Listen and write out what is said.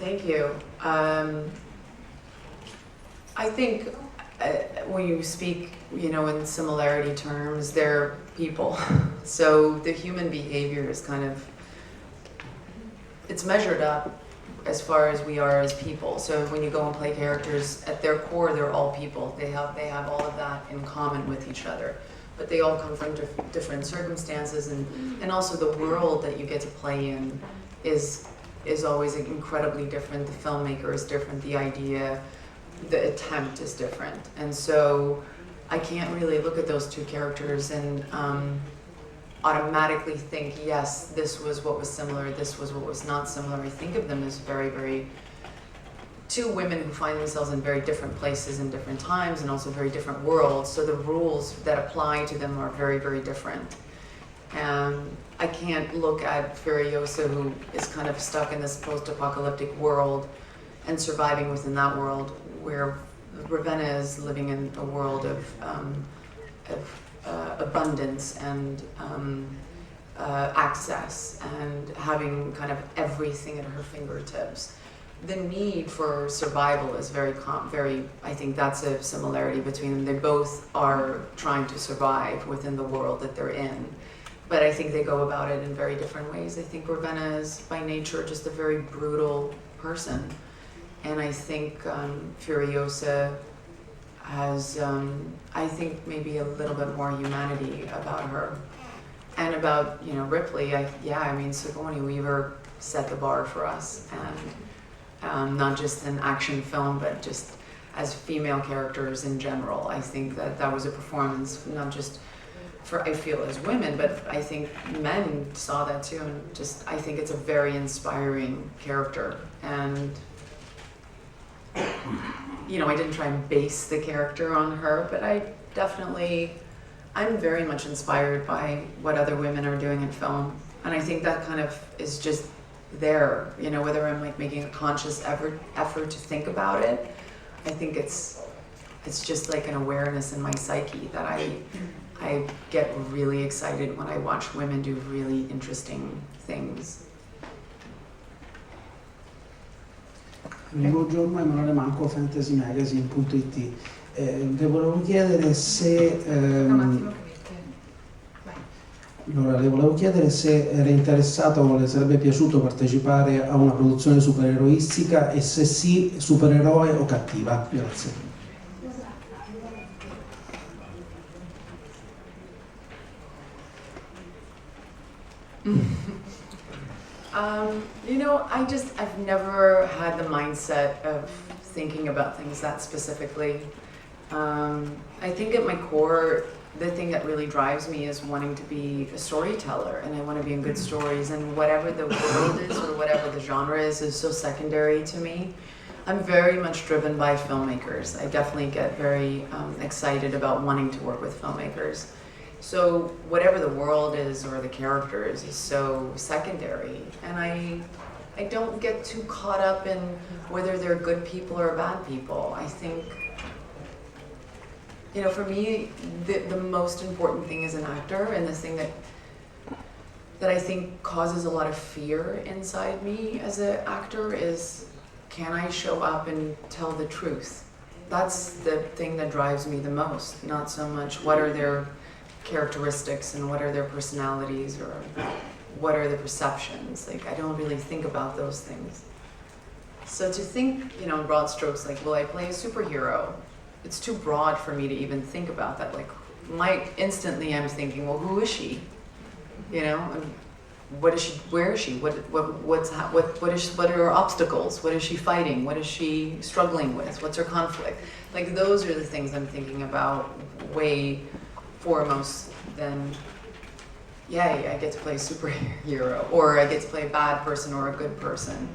Thank you. I think when you speak, in similarity terms, they're people. So the human behavior is it's measured up as far as we are as people. So when you go and play characters, at their core, they're all people. They have all of that in common with each other. But they all come from different circumstances, and also the world that you get to play in is always incredibly different. The filmmaker is different, the idea, the attempt is different. And so I can't really look at those two characters and automatically think, yes, this was what was similar, this was what was not similar. I think of them as very, very two women who find themselves in very different places in different times and also very different worlds. So the rules that apply to them are very, very different. And I can't look at Furiosa, who is kind of stuck in this post-apocalyptic world and surviving within that world, where Ravenna is living in a world of abundance and access and having kind of everything at her fingertips. The need for survival is very, I think that's a similarity between them. They both are trying to survive within the world that they're in, but I think they go about it in very different ways. I think Ravenna is by nature just a very brutal person, and I think Furiosa has, I think, maybe a little bit more humanity about her. And about, Ripley, Sigourney Weaver set the bar for us, and not just in action film, but just as female characters in general. I think that was a performance, not just for, I feel, as women, but I think men saw that too, and I think it's a very inspiring character. And I didn't try and base the character on her, but I'm very much inspired by what other women are doing in film. And I think that kind of is just there, whether I'm making a conscious effort to think about it. I think it's just like an awareness in my psyche that I get really excited when I watch women do really interesting things. Arrivo giorno Emanuele Manco, fantasymagazine.it. Le volevo chiedere se le volevo chiedere se era interessato o le sarebbe piaciuto partecipare a una produzione supereroistica, e se sì, supereroe o cattiva. Grazie. I've never had the mindset of thinking about things that specifically. I think at my core, the thing that really drives me is wanting to be a storyteller, and I want to be in good stories, and whatever the world is or whatever the genre is so secondary to me. I'm very much driven by filmmakers. I definitely get very excited about wanting to work with filmmakers. So whatever the world is or the characters is so secondary, and I don't get too caught up in whether they're good people or bad people. I think, for me, the most important thing as an actor, and the thing that I think causes a lot of fear inside me as an actor, is, can I show up and tell the truth? That's the thing that drives me the most, not so much what are their characteristics and what are their personalities or what are the perceptions. I don't really think about those things. So to think, in broad strokes, will I play a superhero? It's too broad for me to even think about that. Instantly I'm thinking, well, who is she? What is she? Where is she? What are her obstacles? What is she fighting? What is she struggling with? What's her conflict? Those are the things I'm thinking about way foremost than, yay, I get to play a superhero, or I get to play a bad person or a good person.